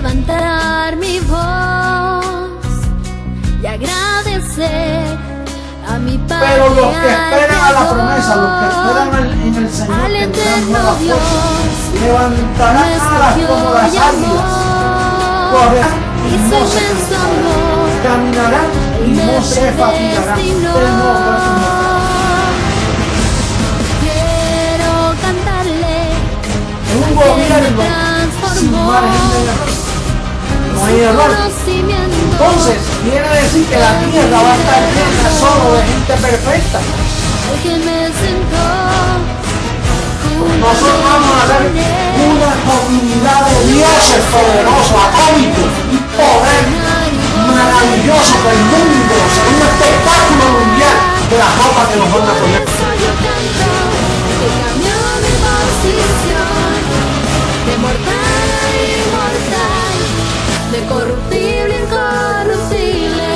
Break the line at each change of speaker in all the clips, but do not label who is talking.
levantar mi voz y agradecer a mi Padre.
Pero los que esperan a la promesa, los que esperan en el Señor, tendrán nueva fuerza, levantarán alas como las águilas, correrán y no se cansarán, caminarán y no se fatigarán. Él no va a un gobierno sin margen de error. No hay error. Entonces, quiere decir que la tierra va a estar llena solo de gente perfecta. Nosotros vamos a ser una comunidad de dioses poderosos, atómicos y poder maravilloso que el mundo será un espectáculo mundial de la ropa que nos van a poner.
De mortal a inmortal, de corruptible a incorruptible,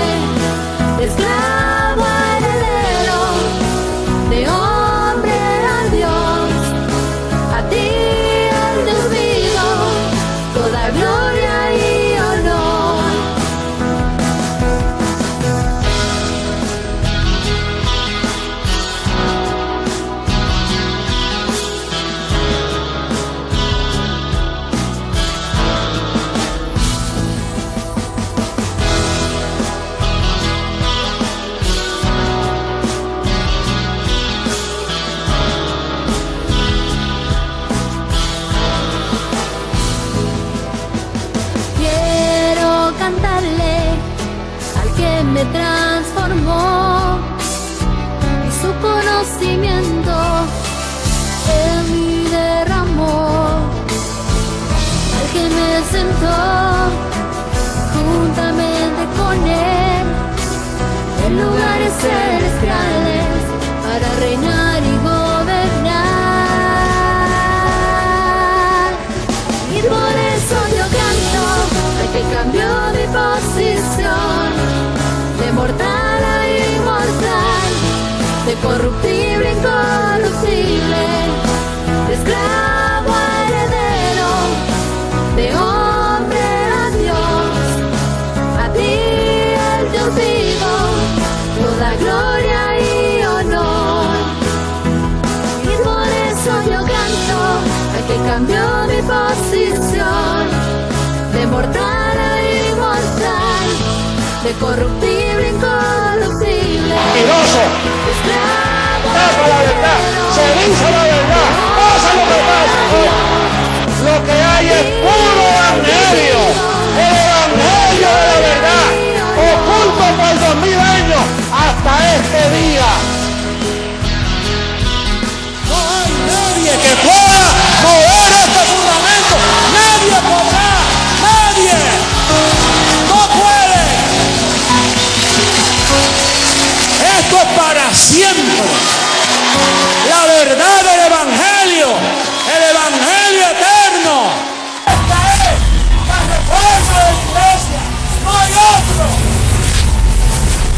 de esclavo a heredero, de hombre a Dios, a ti al Dios vivo, toda gloria y honor. Me transformó y su conocimiento en mí derramó, al que me sentó juntamente con él en lugares celestiales para reinar y gobernar. Y por eso yo canto al que cambió mi posición, de mortal a inmortal, de corruptible a incorruptible, de esclavo a heredero, de hombre a Dios, a ti el Dios vivo, toda gloria y honor. Y por eso yo canto al que cambió mi posición, de mortal a inmortal, de corruptible, incorruptible.
Mentiroso. Tapa la verdad, se dice la verdad, pasa lo que pasa. Lo que hay es puro evangelio, el evangelio de la verdad, oculto por 2000 años hasta este día. No hay nadie que pueda mover este fundamento, nadie podrá, nadie. No puede. Esto es para siempre. La verdad del evangelio, el evangelio eterno. Esta es la reforma de la iglesia. No hay otro.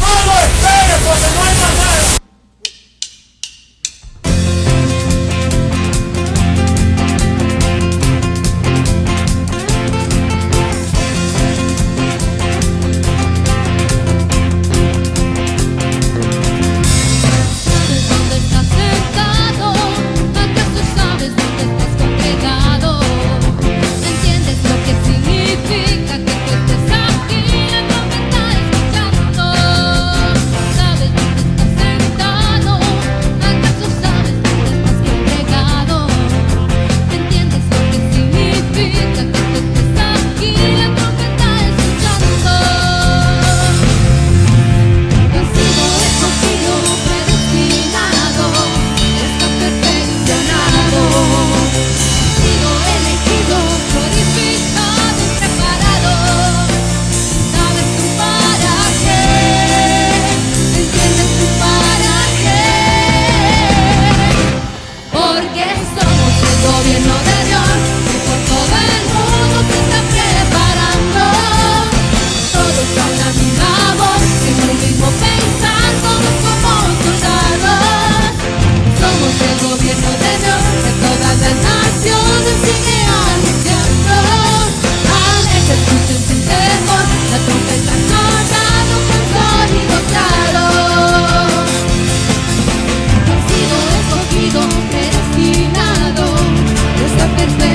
No lo esperes porque no hay más nada.
Significa que tú estés aquí, el hombre está escuchando.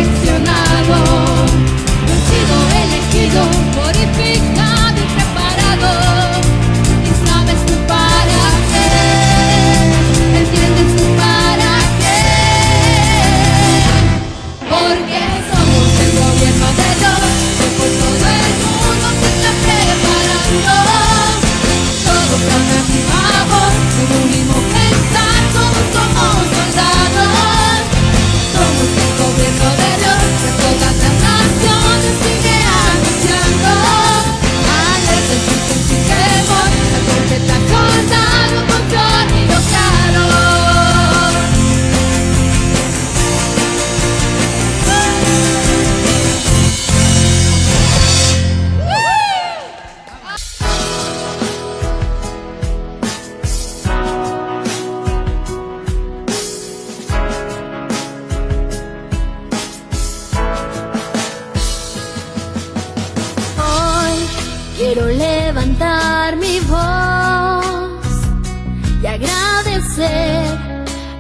perfeccionado. Yo he sido elegido, purificado y preparado. Y sabes tú para qué, entiendes tú para qué. Porque somos el gobierno de Dios, que por todo el mundo se está preparando. Todos hablan viva voz, con un mismo pensar, todos somos soldados. Somos el gobierno de Dios, que todas las naciones sigue anunciando. Alerta, escuchen sin temor, la trompeta sonando con sonido claro. Hoy quiero levantar mi voz y agradecer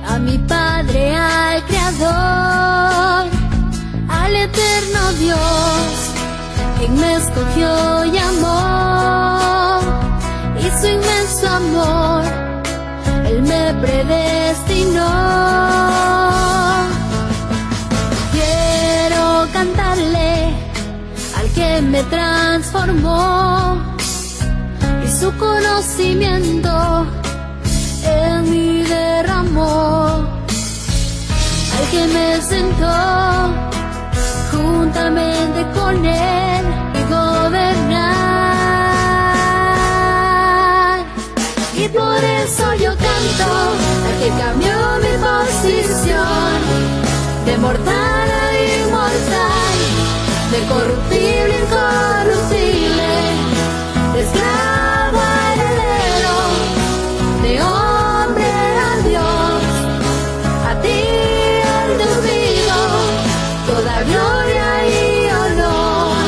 a mi Padre, al Creador, al eterno Dios, quien me escogió y amó, y su inmenso amor, Él me predestinó. Quiero cantarle al que me transformó, y su conocimiento en mí derramó, al que me sentó juntamente con él y gobernar. Y por eso yo canto al que cambió mi posición, de mortal a inmortal, de corruptible a incorruptible, de esclavo a heredero, de hombre a Dios, a ti el Dios vivo, toda gloria y honor.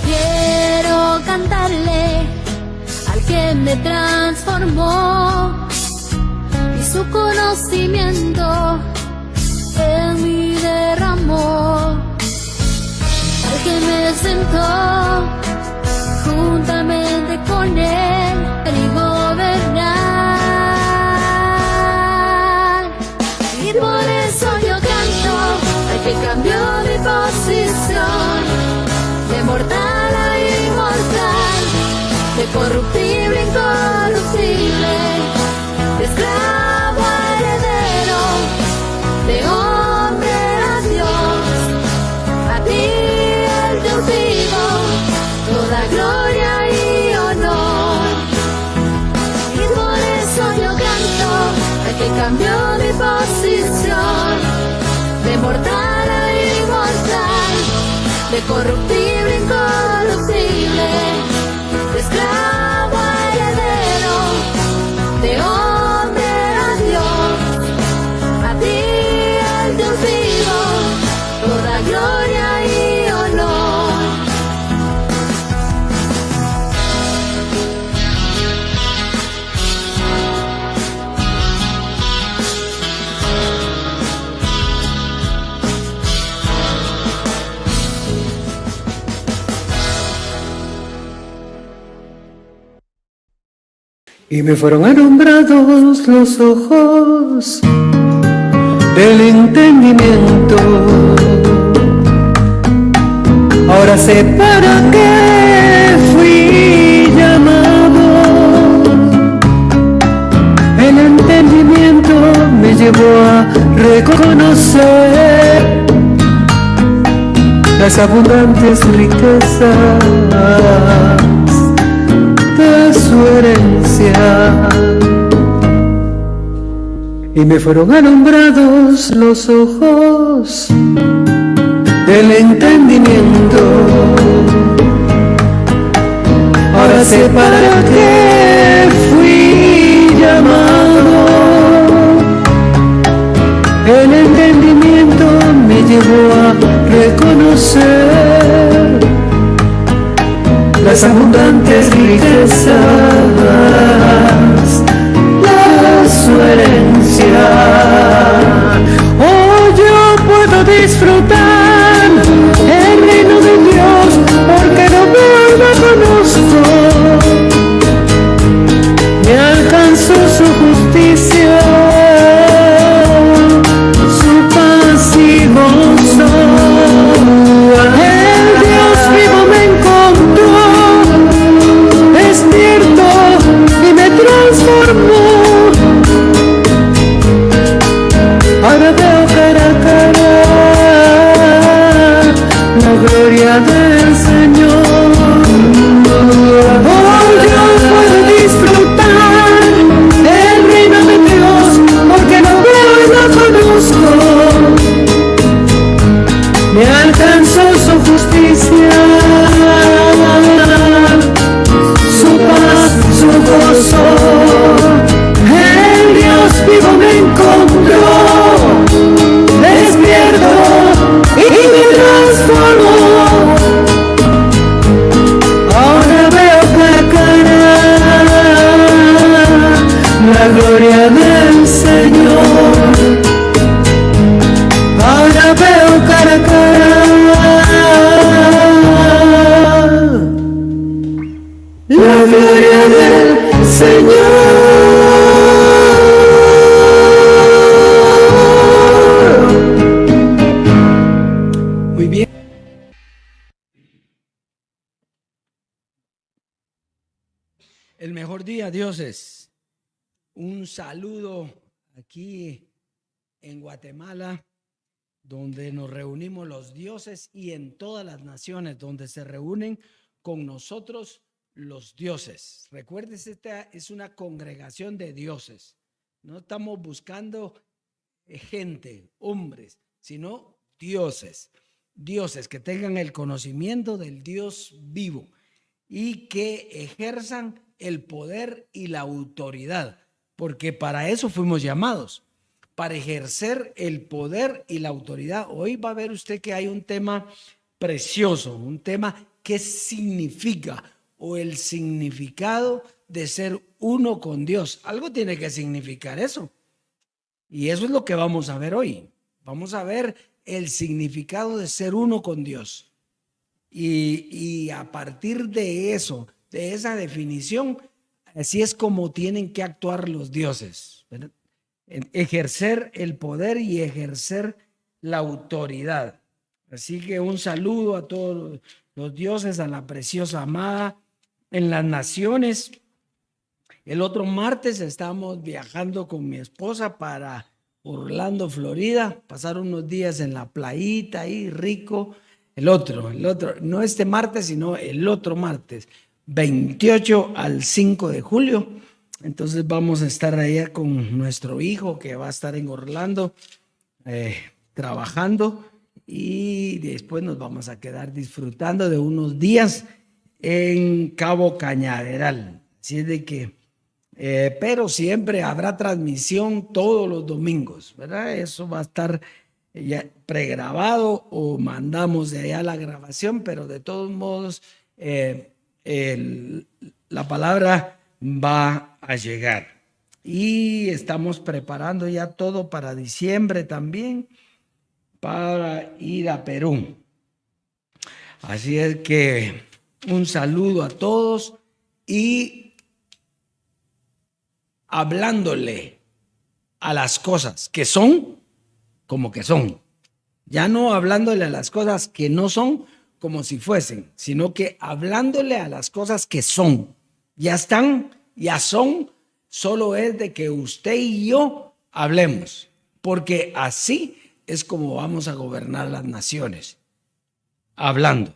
Quiero cantarle al que me transformó, y su conocimiento en mí derramó, al que me sentó juntamente con él y gobernar. Y por eso yo canto al que cambió mi posición, de mortal a inmortal, de corruptible a incorruptible, de esclavo a heredero, de hombre a Dios, a ti el Dios vivo, toda gloria y honor. Y por eso yo canto al que cambió mi posición, de mortal a inmortal, de corruptible a incorruptible, de esclavo a heredero, de hombre a Dios, a ti el Dios vivo, toda gloria y honor.
Y me fueron alumbrados los ojos del entendimiento. Ahora sé para qué fui llamado. El entendimiento me llevó a reconocer las abundantes riquezas de su herencia, y me fueron alumbrados los ojos del entendimiento. Ahora sé para qué fui llamado. El entendimiento me llevó a reconocer las abundantes riquezas de su herencia. Oh, yo puedo disfrutar el reino de Dios porque lo veo y lo conozco. Me alcanzó su justicia, su paz y gozo. El Dios vivo me encontró, despierto y me transformó. Ahora veo cara a cara la gloria del Señor. Oh, yo puedo disfrutar el reino de Dios porque lo veo y lo conozco. Me alcanzó su justicia, su paz, su gozo. El Dios vivo me encontró, despierto y me transformó. Ahora veo cara a cara la gloria del Señor. Ahora veo cara a cara la gloria del Señor.
Muy bien. El mejor día, dioses. Un saludo aquí en Guatemala, donde nos reunimos los dioses, y en todas las naciones donde se reúnen con nosotros los dioses. Recuerden, esta es una congregación de dioses. No estamos buscando gente, hombres, sino dioses. Dioses que tengan el conocimiento del Dios vivo y que ejerzan el poder y la autoridad, porque para eso fuimos llamados, para ejercer el poder y la autoridad. Hoy va a ver usted que hay un tema precioso, un tema que significa, o el significado de ser uno con Dios. Algo tiene que significar eso. Y eso es lo que vamos a ver hoy. Vamos a ver el significado de ser uno con Dios. Y a partir de eso, de esa definición, así es como tienen que actuar los dioses, ¿verdad? Ejercer el poder y ejercer la autoridad. Así que un saludo a todos los dioses, a la preciosa amada en las naciones. El otro martes estamos viajando con mi esposa para Orlando, Florida, pasar unos días en la playita ahí, rico. El otro, no este martes, sino el otro martes, 28 al 5 de julio. Entonces vamos a estar allá con nuestro hijo que va a estar en Orlando trabajando, y después nos vamos a quedar disfrutando de unos días en Cabo Cañaveral. Así es de que, pero siempre habrá transmisión todos los domingos, ¿verdad? Eso va a estar ya pregrabado o mandamos de allá la grabación, pero de todos modos la palabra va a llegar. Y estamos preparando ya todo para diciembre también, para ir a Perú. Así es que un saludo a todos y hablándole a las cosas que son como que son. Ya no hablándole a las cosas que no son como si fuesen, sino que hablándole a las cosas que son. Ya están, ya son, solo es de que usted y yo hablemos, porque así es como vamos a gobernar las naciones, hablando.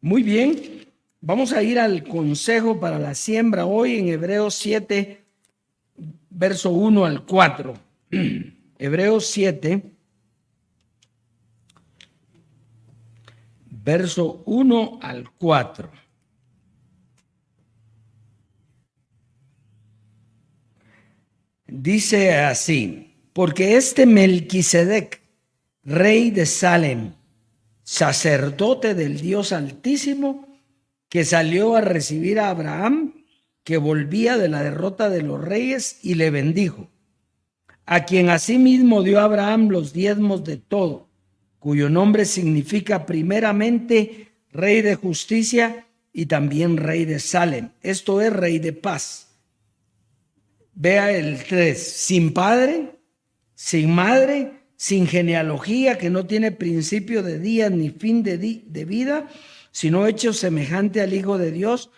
Muy bien, vamos a ir al consejo para la siembra hoy en Hebreos 7, verso 1 al 4. Hebreos 7,
verso 1 al 4. Dice así: porque este Melquisedec, rey de Salem, sacerdote del Dios Altísimo, que salió a recibir a Abraham, que volvía de la derrota de los reyes, y le bendijo, a quien asimismo dio a Abraham los diezmos de todo, cuyo nombre significa primeramente Rey de Justicia y también Rey de Salem, esto es, Rey de Paz. Vea el 3, sin padre, sin madre, sin genealogía, que no tiene principio de días ni fin de vida, sino hecho semejante al Hijo de Dios,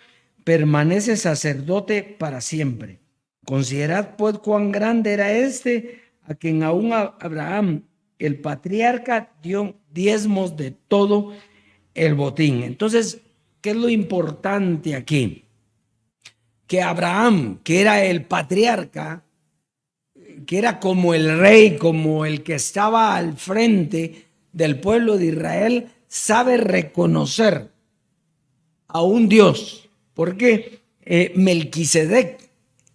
permanece sacerdote para siempre. Considerad pues cuán grande era este, a quien aún Abraham, el patriarca, dio diezmos de todo el botín. Entonces, ¿qué es lo importante aquí? Que Abraham, que era el patriarca, que era como el rey, como el que estaba al frente del pueblo de Israel, sabe reconocer a un Dios. Porque Melquisedec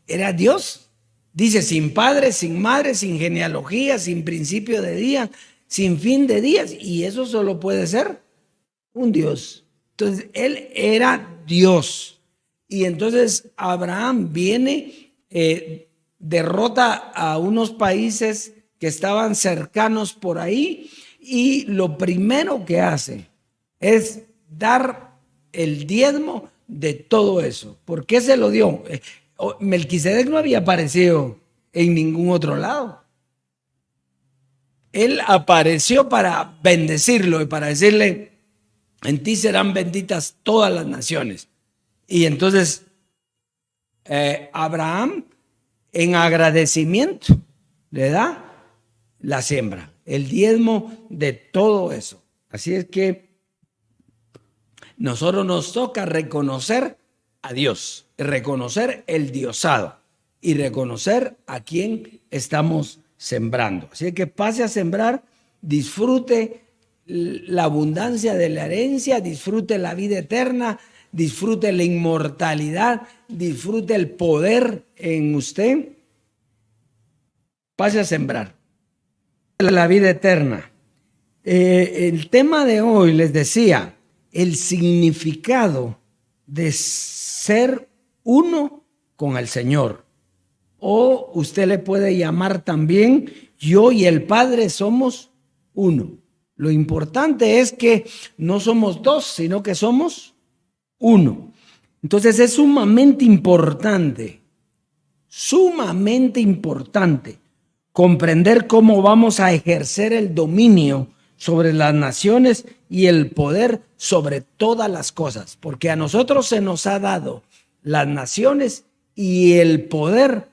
era Dios. Dice, sin padre, sin madre, sin genealogía, sin principio de días, sin fin de días. Y eso solo puede ser un Dios. Entonces, él era Dios. Y entonces Abraham viene, derrota a unos países que estaban cercanos por ahí, y lo primero que hace es dar el diezmo de todo eso. ¿Por qué se lo dio? Melquisedec no había aparecido en ningún otro lado. Él apareció para bendecirlo y para decirle, en ti serán benditas todas las naciones. Y entonces Abraham, en agradecimiento, le da la siembra, el diezmo de todo eso. Así es que nosotros nos toca reconocer a Dios, reconocer el diosado y reconocer a quién estamos sembrando. Así que pase a sembrar, disfrute la abundancia de la herencia, disfrute la vida eterna, disfrute la inmortalidad, disfrute el poder en usted. Pase a sembrar la vida eterna. El tema de hoy, les decía, el significado de ser uno con el Señor. O usted le puede llamar también, yo y el Padre somos uno. Lo importante es que no somos dos, sino que somos uno. Entonces es sumamente importante comprender cómo vamos a ejercer el dominio sobre las naciones y el poder sobre todas las cosas, porque a nosotros se nos ha dado las naciones y el poder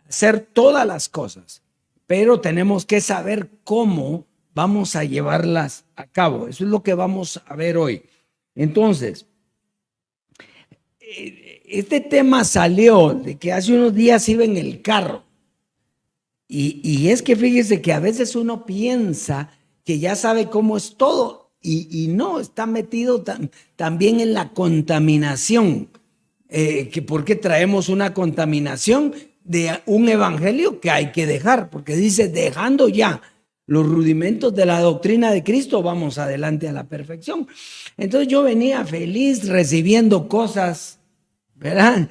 hacer todas las cosas, pero tenemos que saber cómo vamos a llevarlas a cabo. Eso es lo que vamos a ver hoy. Entonces, este tema salió de que hace unos días iba en el carro, y es que fíjese que a veces uno piensa que ya sabe cómo es todo, y no, está metido también en la contaminación, que porque traemos una contaminación de un evangelio que hay que dejar, porque dice, dejando ya los rudimentos de la doctrina de Cristo, vamos adelante a la perfección. Entonces yo venía feliz recibiendo cosas, ¿verdad?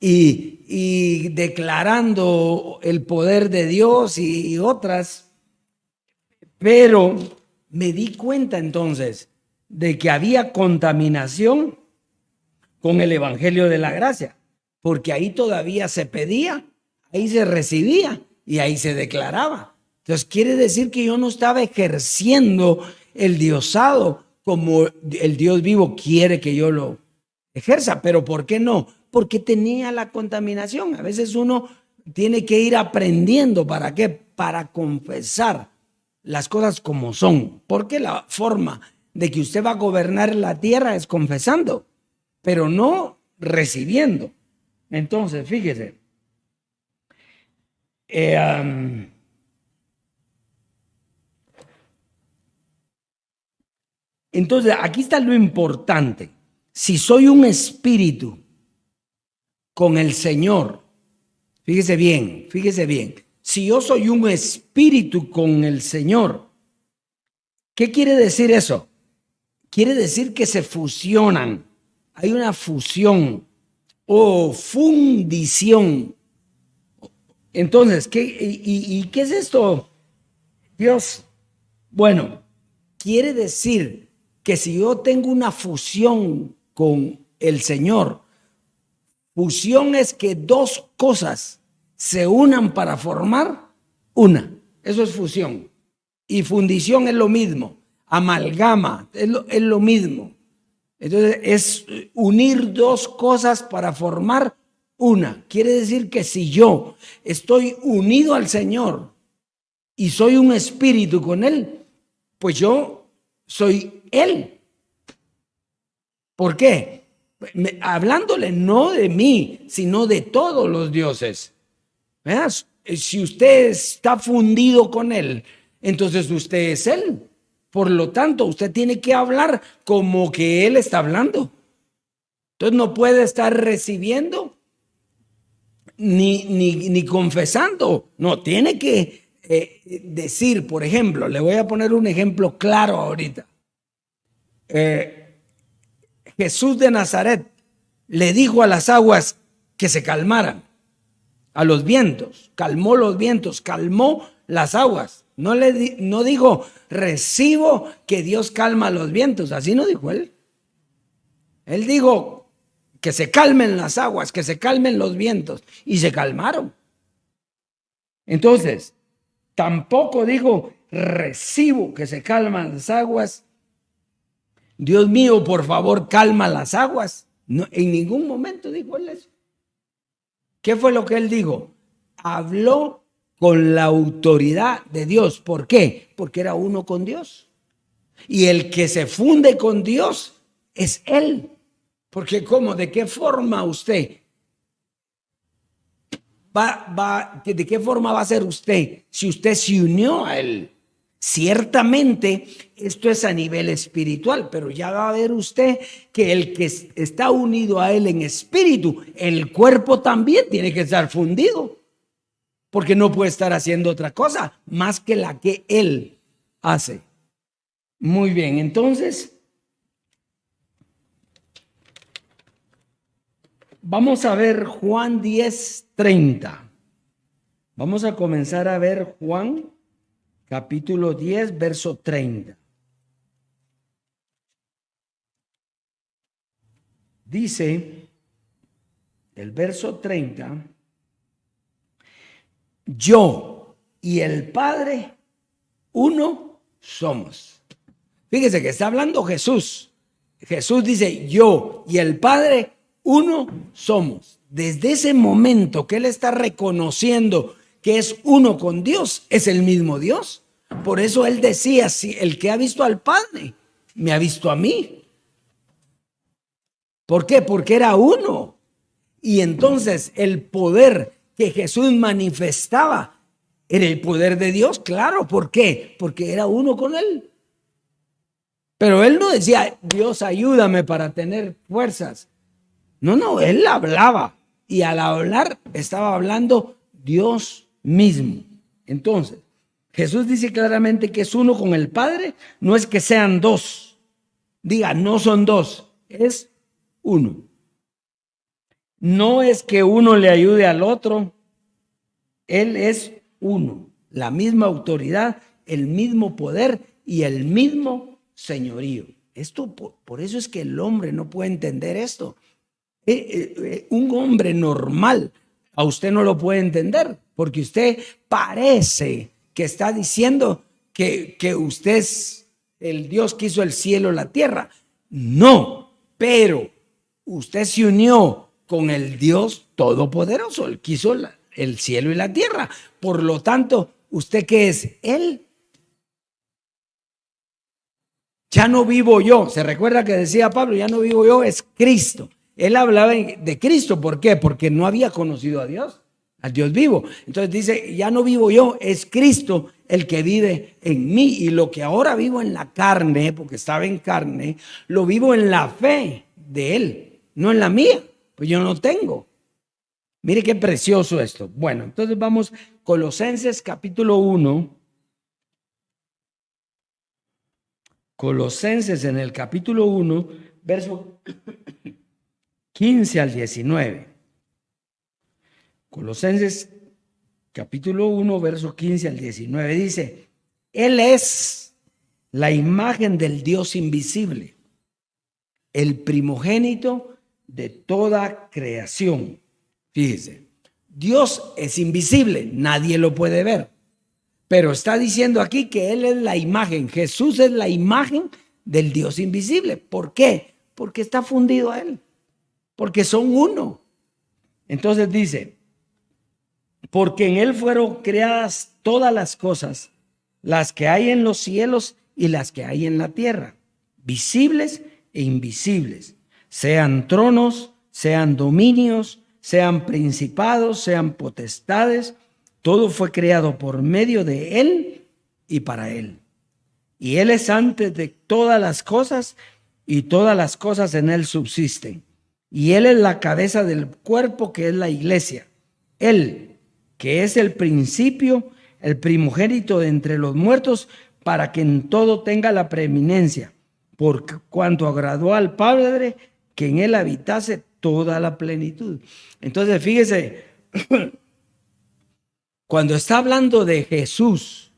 Y declarando el poder de Dios y otras, pero me di cuenta entonces de que había contaminación con el evangelio de la gracia, porque ahí todavía se pedía, ahí se recibía y ahí se declaraba. Entonces quiere decir que yo no estaba ejerciendo el diosado como el Dios vivo quiere que yo lo ejerza. ¿Pero por qué no? Porque tenía la contaminación. A veces uno tiene que ir aprendiendo. ¿Para qué? Para confesar las cosas como son. Porque la forma de que usted va a gobernar la tierra es confesando, pero no recibiendo. Entonces, fíjese. Entonces, aquí está lo importante. Si soy un espíritu con el Señor, fíjese bien, fíjese bien. Si yo soy un espíritu con el Señor, ¿qué quiere decir eso? Quiere decir que se fusionan. Hay una fusión o fundición. Entonces, ¿qué es esto, Dios? Bueno, quiere decir que si yo tengo una fusión con el Señor, fusión es que dos cosas se unan para formar una. Eso es fusión. Y fundición es lo mismo. Amalgama es lo mismo. Entonces es unir dos cosas para formar una. Quiere decir que si yo estoy unido al Señor y soy un espíritu con Él, pues yo soy Él. ¿Por qué? Hablándole no de mí, sino de todos los dioses. ¿Verdad? Si usted está fundido con Él, entonces usted es Él. Por lo tanto, usted tiene que hablar como que Él está hablando. Entonces no puede estar recibiendo ni confesando. No, tiene que decir, por ejemplo, le voy a poner un ejemplo claro ahorita. Jesús de Nazaret le dijo a las aguas que se calmaran, a los vientos, calmó los vientos, calmó las aguas. No dijo, recibo que Dios calma los vientos. Así no dijo él. Él dijo que se calmen las aguas, que se calmen los vientos. Y se calmaron. Entonces, tampoco dijo, recibo que se calman las aguas. Dios mío, por favor, calma las aguas. No, en ningún momento dijo él eso. ¿Qué fue lo que él dijo? Habló con la autoridad de Dios. ¿Por qué? Porque era uno con Dios. Y el que se funde con Dios es Él. Porque ¿cómo? ¿De qué forma usted de qué forma va a ser usted si usted se unió a Él? Ciertamente esto es a nivel espiritual, pero ya va a ver usted que el que está unido a Él en espíritu, el cuerpo también tiene que estar fundido. Porque no puede estar haciendo otra cosa más que la que Él hace. Muy bien, entonces vamos a ver Juan 10:30. Vamos a comenzar a ver Juan capítulo 10, verso 30. Dice el verso 30. Yo y el Padre, uno somos. Fíjese que está hablando Jesús. Jesús dice, yo y el Padre, uno somos. Desde ese momento que Él está reconociendo que es uno con Dios, es el mismo Dios. Por eso Él decía, si el que ha visto al Padre, me ha visto a mí. ¿Por qué? Porque era uno. Y entonces el poder que Jesús manifestaba era el poder de Dios, claro. ¿Por qué? Porque era uno con Él. Pero Él no decía, Dios ayúdame para tener fuerzas. No, Él hablaba. Y al hablar estaba hablando Dios mismo. Entonces, Jesús dice claramente que es uno con el Padre. No es que sean dos. Diga, no son dos, es uno. No es que uno le ayude al otro. Él es uno. La misma autoridad, el mismo poder y el mismo señorío. Esto, por eso es que el hombre no puede entender esto. Un hombre normal a usted no lo puede entender, porque usted parece que está diciendo que usted es el Dios que hizo el cielo y la tierra. No, pero usted se unió con el Dios todopoderoso, el que hizo el cielo y la tierra. Por lo tanto, ¿usted qué es? Él. Ya no vivo yo. Se recuerda que decía Pablo, ya no vivo yo, es Cristo. Él hablaba de Cristo. ¿Por qué? Porque no había conocido a Dios, al Dios vivo. Entonces dice, ya no vivo yo, es Cristo el que vive en mí. Y lo que ahora vivo en la carne, porque estaba en carne, lo vivo en la fe de Él, no en la mía, pues yo no tengo. Mire qué precioso esto. Bueno, entonces vamos, Colosenses capítulo 1. Colosenses en el capítulo 1, verso 15 al 19. Colosenses capítulo 1, verso 15 al 19 dice: Él es la imagen del Dios invisible, el primogénito de toda creación. Fíjese, Dios es invisible, nadie lo puede ver, pero está diciendo aquí que Él es la imagen, Jesús es la imagen del Dios invisible. ¿Por qué? Porque está fundido a Él, porque son uno. Entonces dice: porque en Él fueron creadas todas las cosas, las que hay en los cielos y las que hay en la tierra, visibles e invisibles, sean tronos, sean dominios, sean principados, sean potestades. Todo fue creado por medio de Él y para Él. Y Él es antes de todas las cosas, y todas las cosas en Él subsisten. Y Él es la cabeza del cuerpo, que es la iglesia. Él, que es el principio, el primogénito de entre los muertos, para que en todo tenga la preeminencia, por cuanto agradó al Padre que en Él habitase toda la plenitud. Entonces, fíjese, cuando está hablando de Jesús,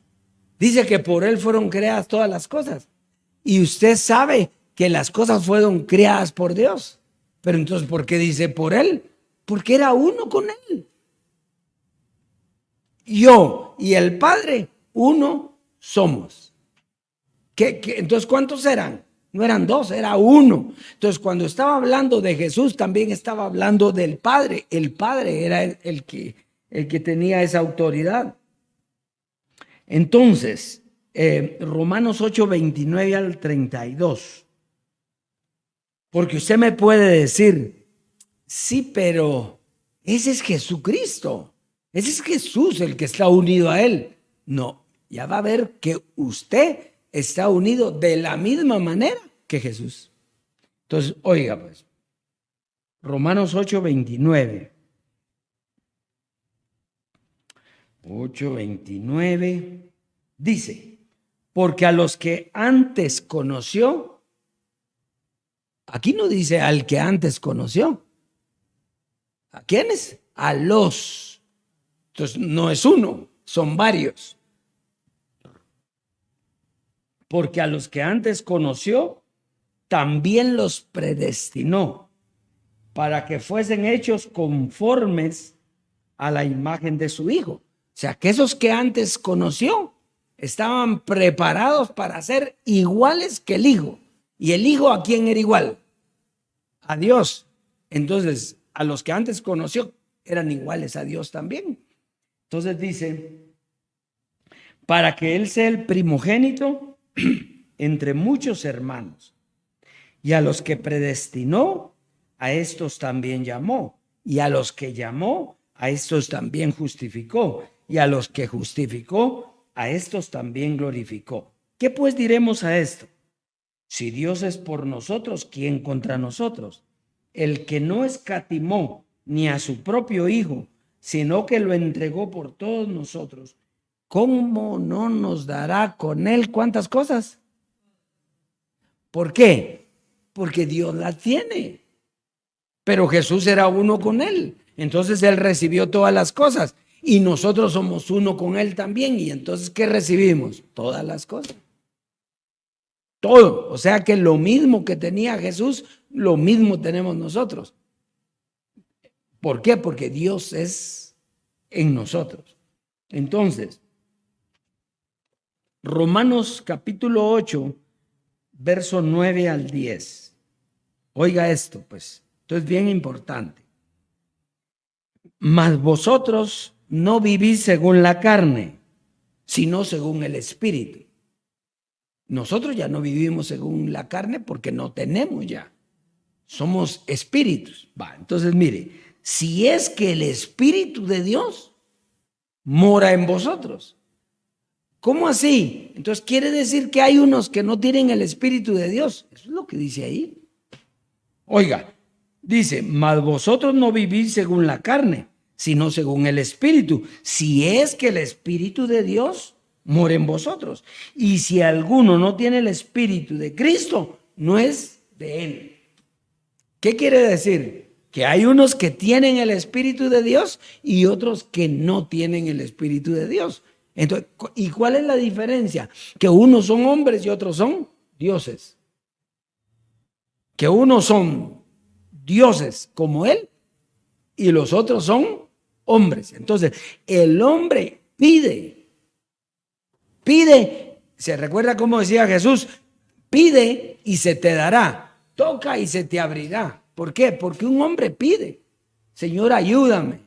dice que por Él fueron creadas todas las cosas. Y usted sabe que las cosas fueron creadas por Dios. Pero entonces, ¿por qué dice por Él? Porque era uno con Él. Yo y el Padre, uno somos. Entonces, ¿cuántos eran? No eran dos, era uno. Entonces, cuando estaba hablando de Jesús, también estaba hablando del Padre. El Padre era el que tenía esa autoridad. Entonces, Romanos 8, 29 al 32. Porque usted me puede decir: sí, pero ese es Jesucristo. Ese es Jesús el que está unido a Él. No, ya va a ver que usted está unido de la misma manera que Jesús. Entonces, oiga pues, Romanos 8, 29. 8, 29 dice: porque a los que antes conoció, aquí no dice al que antes conoció. ¿A quiénes? A los. Entonces no es uno, son varios. Porque a los que antes conoció, también los predestinó para que fuesen hechos conformes a la imagen de su Hijo. O sea, que esos que antes conoció estaban preparados para ser iguales que el Hijo. ¿Y el Hijo a quién era igual? A Dios. Entonces, a los que antes conoció eran iguales a Dios también. Entonces dice: para que Él sea el primogénito entre muchos hermanos. Y a los que predestinó, a estos también llamó. Y a los que llamó, a estos también justificó. Y a los que justificó, a estos también glorificó. ¿Qué pues diremos a esto? Si Dios es por nosotros, ¿quién contra nosotros? El que no escatimó ni a su propio Hijo, sino que lo entregó por todos nosotros, ¿cómo no nos dará con Él cuántas cosas? ¿Por qué? Porque Dios las tiene. Pero Jesús era uno con Él. Entonces Él recibió todas las cosas. Y nosotros somos uno con Él también. Y entonces, ¿qué recibimos? Todas las cosas. Todo. O sea que lo mismo que tenía Jesús, lo mismo tenemos nosotros. ¿Por qué? Porque Dios es en nosotros. Entonces, Romanos capítulo 8, verso 9 al 10. Oiga esto, pues. Esto es bien importante. Mas vosotros no vivís según la carne, sino según el Espíritu. Nosotros ya no vivimos según la carne porque no tenemos ya. Somos espíritus. Entonces, mire, si es que el Espíritu de Dios mora en vosotros, ¿Cómo así? Entonces quiere decir que hay unos que no tienen el Espíritu de Dios. Eso es lo que dice ahí. Oiga, dice, mas vosotros no vivís según la carne, sino según el Espíritu, si es que el Espíritu de Dios mora en vosotros. Y si alguno no tiene el Espíritu de Cristo, no es de él. ¿Qué quiere decir? Que hay unos que tienen el Espíritu de Dios y otros que no tienen el Espíritu de Dios. Entonces, ¿y cuál es la diferencia? Que unos son hombres y otros son dioses. Que unos son dioses como él y los otros son hombres. Entonces, el hombre pide, se recuerda cómo decía Jesús, pide y se te dará, toca y se te abrirá. ¿Por qué? Porque un hombre pide, Señor, ayúdame,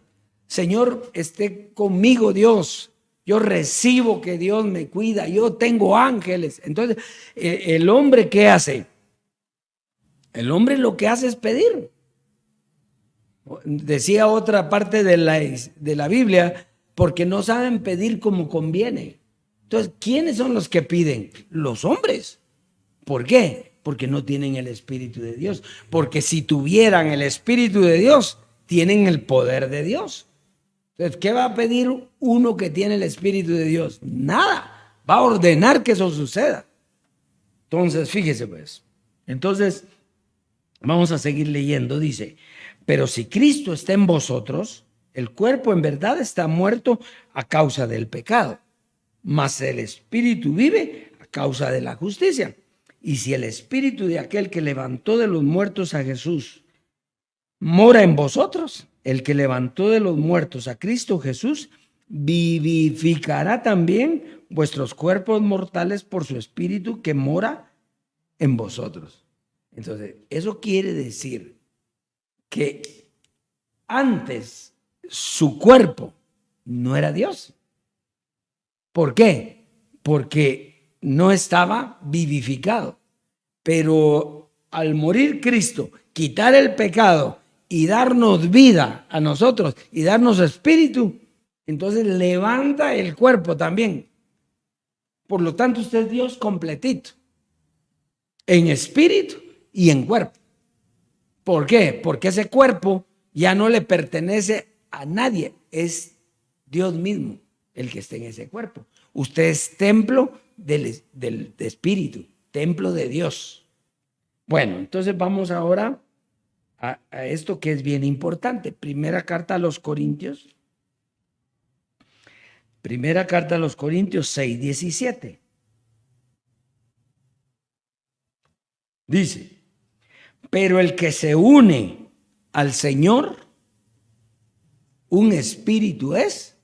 Señor, esté conmigo Dios, yo recibo que Dios me cuida, yo tengo ángeles. Entonces, el hombre, ¿qué hace? El hombre lo que hace es pedir. Decía otra parte de la Biblia, porque no saben pedir como conviene. Entonces, ¿quiénes son los que piden? Los hombres. ¿Por qué? Porque no tienen el Espíritu de Dios. Porque si tuvieran el Espíritu de Dios, tienen el poder de Dios. Entonces, ¿qué va a pedir uno que tiene el Espíritu de Dios? Nada. Va a ordenar que eso suceda. Entonces, fíjese pues. Entonces, vamos a seguir leyendo. Dice, pero si Cristo está en vosotros, el cuerpo en verdad está muerto a causa del pecado, mas el Espíritu vive a causa de la justicia. Y si el Espíritu de aquel que levantó de los muertos a Jesús mora en vosotros, el que levantó de los muertos a Cristo Jesús vivificará también vuestros cuerpos mortales por su Espíritu que mora en vosotros. Entonces, eso quiere decir que antes su cuerpo no era Dios. ¿Por qué? Porque no estaba vivificado. Pero al morir Cristo, quitar el pecado y darnos vida a nosotros y darnos espíritu, entonces levanta el cuerpo también. Por lo tanto, usted es Dios completito, en espíritu y en cuerpo. ¿Por qué? Porque ese cuerpo ya no le pertenece a nadie, es Dios mismo el que está en ese cuerpo. Usted es templo del espíritu, templo de Dios. Bueno, entonces vamos ahora a esto que es bien importante. Primera carta a los Corintios. Primera carta a los Corintios 6:17. Dice, pero el que se une al Señor, un espíritu es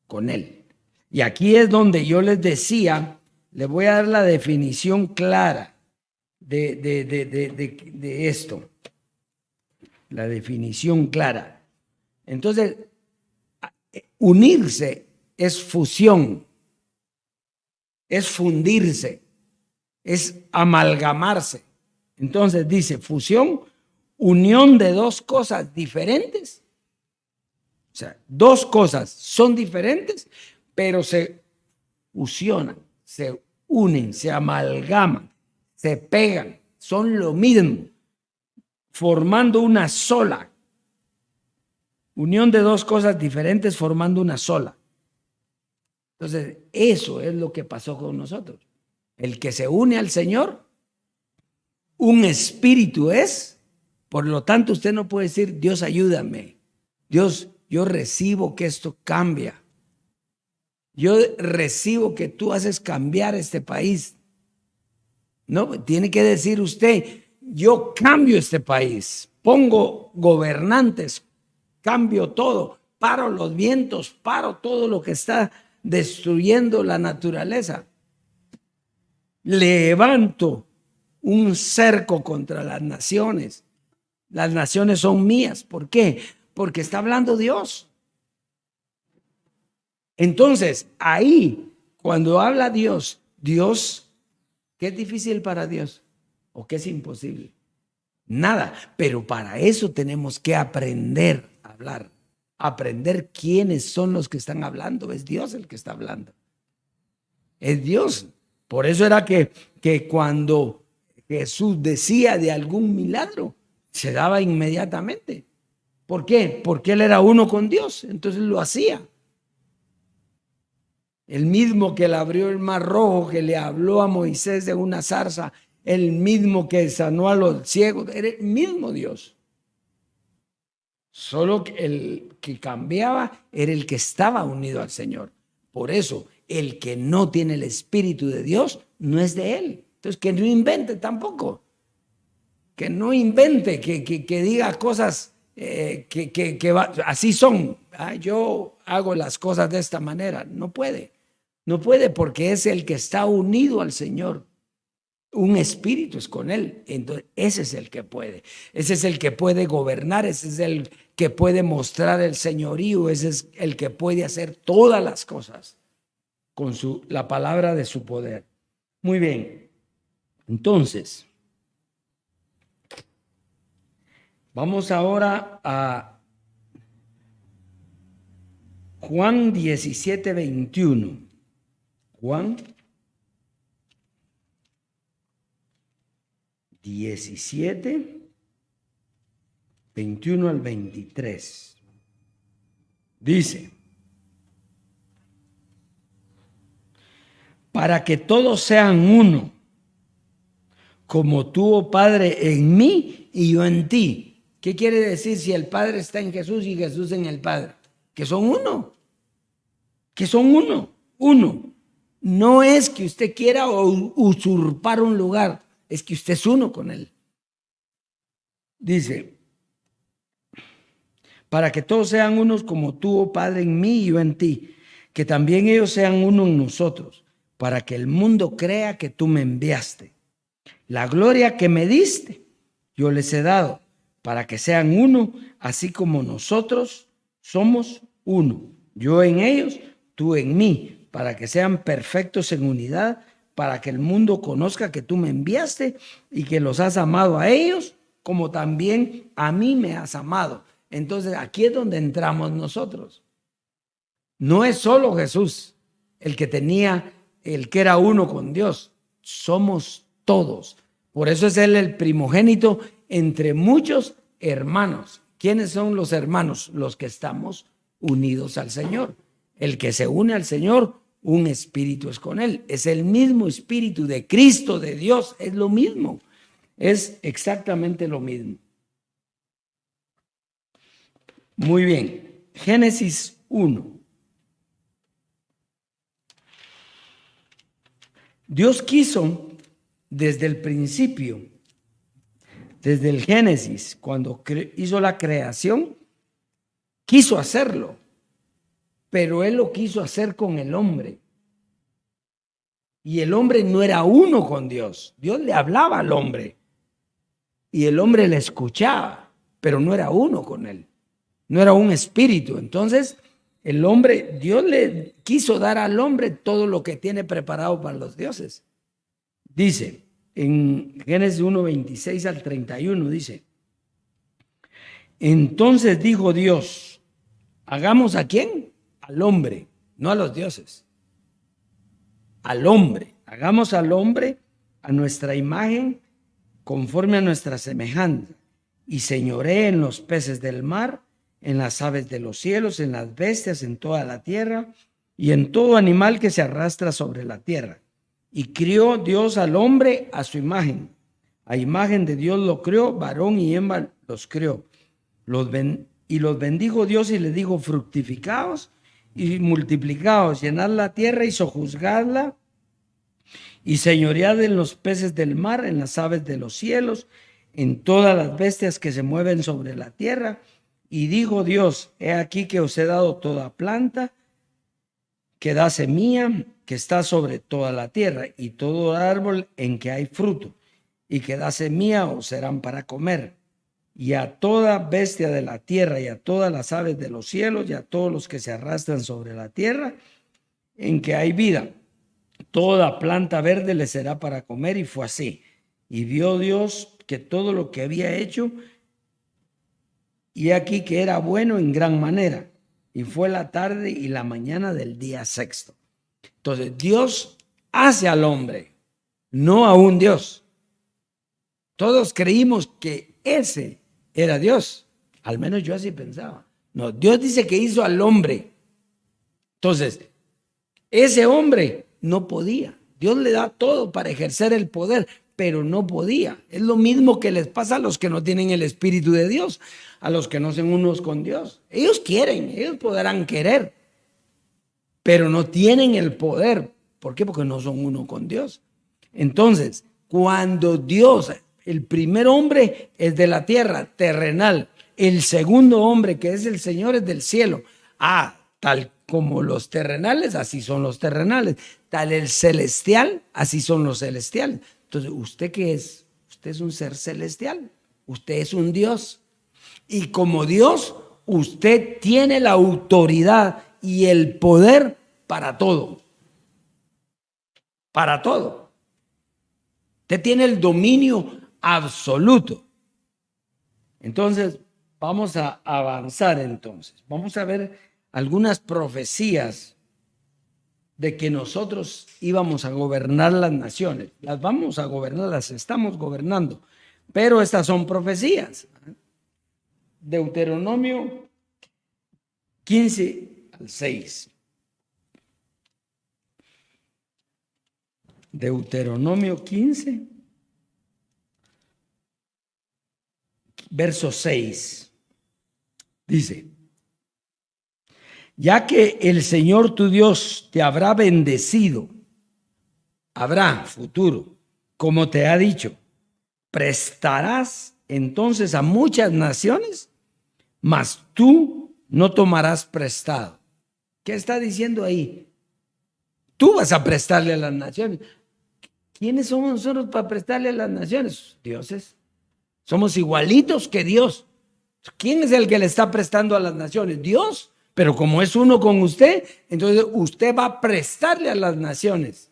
con él. Y aquí es donde yo les decía, les voy a dar la definición clara de esto. La definición clara. Entonces, unirse es fusión, es fundirse, es amalgamarse. Entonces dice fusión, unión de dos cosas diferentes. O sea, dos cosas son diferentes, pero se fusionan, se unen, se amalgaman, se pegan, son lo mismo, formando una sola. Unión de dos cosas diferentes formando una sola. Entonces, eso es lo que pasó con nosotros. El que se une al Señor, un espíritu es. Por lo tanto, usted no puede decir, Dios, ayúdame. Dios, yo recibo que esto cambia. Yo recibo que tú haces cambiar este país. No, tiene que decir usted, yo cambio este país. Pongo gobernantes, cambio todo, paro los vientos, paro todo lo que está destruyendo la naturaleza. Levanto un cerco contra las naciones. Las naciones son mías. ¿Por qué? Porque está hablando Dios. Entonces, ahí, cuando habla Dios, ¿qué es difícil para Dios? ¿O qué es imposible? Nada. Pero para eso tenemos que aprender a hablar. Aprender quiénes son los que están hablando. Es Dios el que está hablando. es Dios. Por eso era que cuando Jesús decía de algún milagro, se daba inmediatamente. ¿Por qué? Porque Él era uno con Dios, entonces lo hacía. El mismo que le abrió el mar rojo, que le habló a Moisés de una zarza, el mismo que sanó a los ciegos, era el mismo Dios. Solo que el que cambiaba era el que estaba unido al Señor. Por eso, el que no tiene el Espíritu de Dios no es de Él. Entonces, que no invente tampoco. Que no invente, que diga cosas así son. Yo hago las cosas de esta manera. No puede. No puede porque es el que está unido al Señor. Un espíritu es con Él. Entonces, ese es el que puede. Ese es el que puede gobernar. Ese es el que puede mostrar el señorío. Ese es el que puede hacer todas las cosas con la palabra de su poder. Muy bien. Entonces, vamos ahora a Juan 17, 21. Juan 17, 21 al 23. Dice: para que todos sean uno, como tú, oh Padre, en mí y yo en ti. ¿Qué quiere decir si el Padre está en Jesús y Jesús en el Padre? Que son uno. Que son uno. Uno. No es que usted quiera usurpar un lugar, es que usted es uno con Él. Dice: para que todos sean unos como tú, oh Padre, en mí y yo en ti, que también ellos sean uno en nosotros, para que el mundo crea que tú me enviaste. La gloria que me diste, yo les he dado, para que sean uno, así como nosotros somos uno. Yo en ellos, tú en mí, para que sean perfectos en unidad, para que el mundo conozca que tú me enviaste y que los has amado a ellos, como también a mí me has amado. Entonces, aquí es donde entramos nosotros. No es solo Jesús el que era uno con Dios. Somos todos. Por eso es Él el primogénito entre muchos hermanos. ¿Quiénes son los hermanos? Los que estamos unidos al Señor. El que se une al Señor, un espíritu es con Él. Es el mismo espíritu de Cristo, de Dios. Es lo mismo. Es exactamente lo mismo. Muy bien. Génesis 1. Dios quiso desde el principio, desde el Génesis, cuando hizo la creación, quiso hacerlo, pero Él lo quiso hacer con el hombre. Y el hombre no era uno con Dios. Dios le hablaba al hombre y el hombre le escuchaba, pero no era uno con Él. No era un espíritu. Entonces, Dios le quiso dar al hombre todo lo que tiene preparado para los dioses. Dice en Génesis 1, 26 al 31, dice: entonces dijo Dios, ¿hagamos a quién? Al hombre, no a los dioses. Al hombre, hagamos al hombre a nuestra imagen, conforme a nuestra semejanza, y señoree en los peces del mar, en las aves de los cielos, en las bestias, en toda la tierra, y en todo animal que se arrastra sobre la tierra. Y crió Dios al hombre a su imagen. A imagen de Dios lo creó, varón y hembra los creó. Y los bendijo Dios y les dijo: fructificaos y multiplicaos, llenad la tierra y sojuzgadla, y señoread en los peces del mar, en las aves de los cielos, en todas las bestias que se mueven sobre la tierra. Y dijo Dios: he aquí que os he dado toda planta que da semilla, que está sobre toda la tierra, y todo árbol en que hay fruto, y que da semilla os serán para comer. Y a toda bestia de la tierra, y a todas las aves de los cielos, y a todos los que se arrastran sobre la tierra, en que hay vida, toda planta verde le será para comer. Y fue así. Y vio Dios que todo lo que había hecho, y aquí que era bueno en gran manera. Y fue la tarde y la mañana del día sexto. Entonces Dios hace al hombre, no a un Dios. Todos creímos que ese era Dios. Al menos yo así pensaba. No, Dios dice que hizo al hombre. Entonces, ese hombre no podía. Dios le da todo para ejercer el poder, pero no podía. Es lo mismo que les pasa a los que no tienen el Espíritu de Dios, a los que no son unos con Dios. Ellos quieren, ellos podrán querer, pero no tienen el poder. ¿Por qué? Porque no son uno con Dios. Entonces, cuando Dios, el primer hombre es de la tierra, terrenal. El segundo hombre, que es el Señor, es del cielo. Tal como los terrenales, así son los terrenales. Tal el celestial, así son los celestiales. Entonces, ¿usted qué es? Usted es un ser celestial. Usted es un Dios. Y como Dios, usted tiene la autoridad y el poder para todo. Para todo. Usted tiene el dominio absoluto. Entonces, vamos a avanzar entonces. Vamos a ver algunas profecías de que nosotros íbamos a gobernar las naciones. Las vamos a gobernar, las estamos gobernando. Pero estas son profecías. Deuteronomio 15:6. Deuteronomio 15, verso 6. Dice: ya que el Señor tu Dios te habrá bendecido, habrá futuro, como te ha dicho, prestarás entonces a muchas naciones, mas tú no tomarás prestado. ¿Qué está diciendo ahí? Tú vas a prestarle a las naciones. ¿Quiénes somos nosotros para prestarle a las naciones? Dioses. Somos igualitos que Dios. ¿Quién es el que le está prestando a las naciones? Dios. Pero como es uno con usted, entonces usted va a prestarle a las naciones.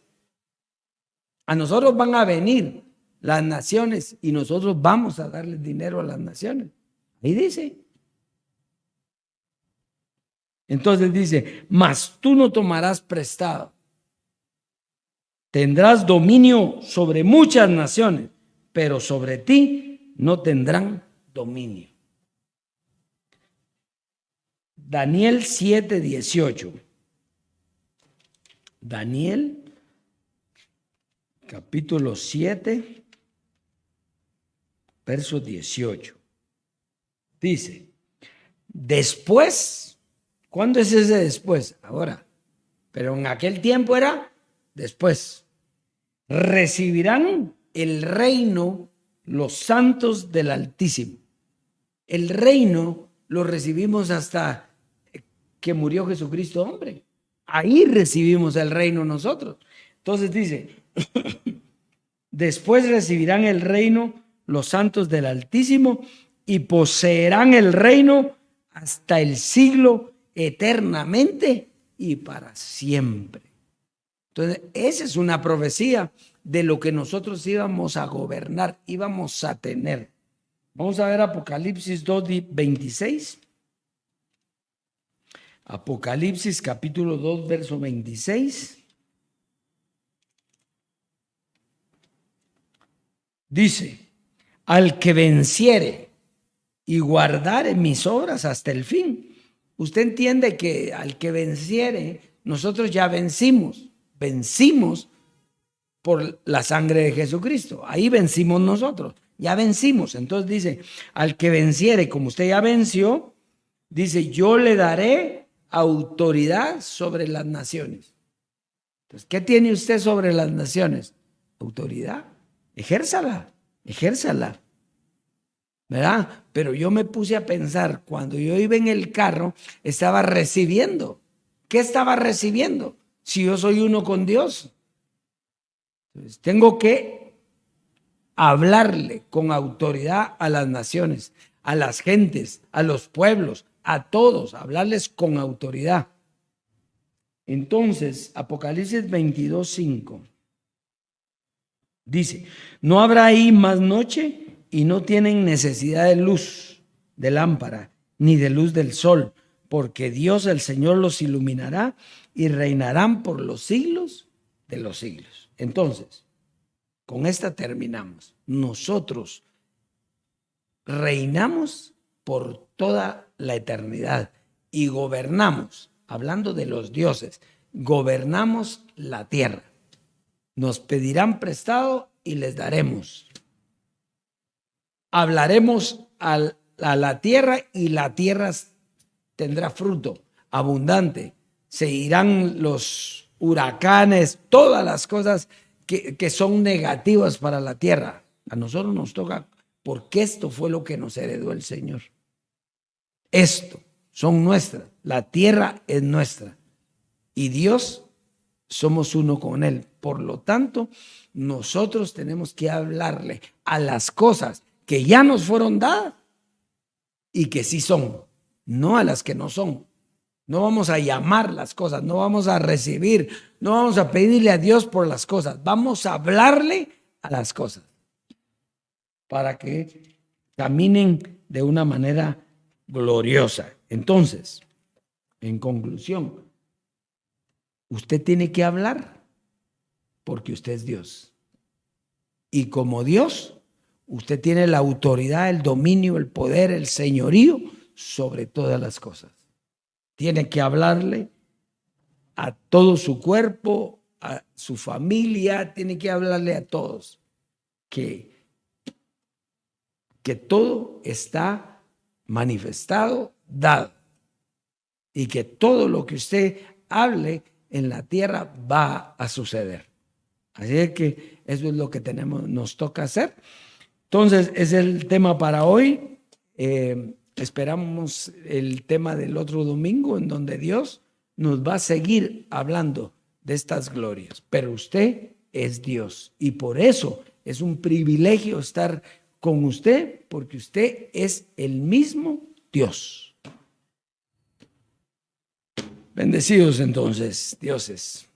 A nosotros van a venir las naciones y nosotros vamos a darle dinero a las naciones. Ahí dice. Entonces dice, mas tú no tomarás prestado. Tendrás dominio sobre muchas naciones, pero sobre ti no tendrán dominio. Daniel 7:18. Daniel, capítulo 7, verso 18. Dice, después, ¿cuándo es ese después? Ahora, pero en aquel tiempo era después. Recibirán el reino los santos del Altísimo. El reino lo recibimos hasta que murió Jesucristo, hombre. Ahí recibimos el reino nosotros. Entonces dice, después recibirán el reino los santos del Altísimo y poseerán el reino hasta el siglo eternamente y para siempre. Entonces, esa es una profecía de lo que nosotros íbamos a gobernar, íbamos a tener. Vamos a ver Apocalipsis 2:26. Apocalipsis capítulo 2, verso 26. Dice, al que venciere y guardare mis obras hasta el fin. Usted entiende que al que venciere, nosotros ya vencimos por la sangre de Jesucristo. Ahí vencimos nosotros, ya vencimos. Entonces dice, al que venciere, como usted ya venció, dice, yo le daré autoridad sobre las naciones. Entonces, ¿qué tiene usted sobre las naciones? Autoridad. Ejérzala. ¿Verdad? Pero yo me puse a pensar, cuando yo iba en el carro, estaba recibiendo. ¿Qué estaba recibiendo? Si yo soy uno con Dios. Entonces, tengo que hablarle con autoridad a las naciones, a las gentes, a los pueblos, a todos, hablarles con autoridad. Entonces, Apocalipsis 22:5 dice, no habrá ahí más noche y no tienen necesidad de luz de lámpara ni de luz del sol, porque Dios el Señor los iluminará y reinarán por los siglos de los siglos. Entonces, con esta terminamos. Nosotros reinamos por toda la eternidad y gobernamos, hablando de los dioses, gobernamos la tierra. Nos pedirán prestado y les daremos. Hablaremos a la tierra y la tierra tendrá fruto abundante. Se irán los huracanes, todas las cosas que son negativas para la tierra. A nosotros nos toca, porque esto fue lo que nos heredó el Señor. Esto son nuestras. La tierra es nuestra. Y Dios, somos uno con Él. Por lo tanto, nosotros tenemos que hablarle a las cosas que ya nos fueron dadas y que sí son, no a las que no son. No vamos a llamar las cosas, no vamos a recibir, no vamos a pedirle a Dios por las cosas. Vamos a hablarle a las cosas para que caminen de una manera gloriosa. Entonces, en conclusión, usted tiene que hablar porque usted es Dios. Y como Dios, usted tiene la autoridad, el dominio, el poder, el señorío sobre todas las cosas. Tiene que hablarle a todo su cuerpo, a su familia, tiene que hablarle a todos que todo está manifestado, dado, y que todo lo que usted hable en la tierra va a suceder. Así es que eso es lo que nos toca hacer. Entonces, es el tema para hoy. Esperamos el tema del otro domingo, en donde Dios nos va a seguir hablando de estas glorias. Pero usted es Dios y por eso es un privilegio estar con usted, porque usted es el mismo Dios. Bendecidos entonces, dioses.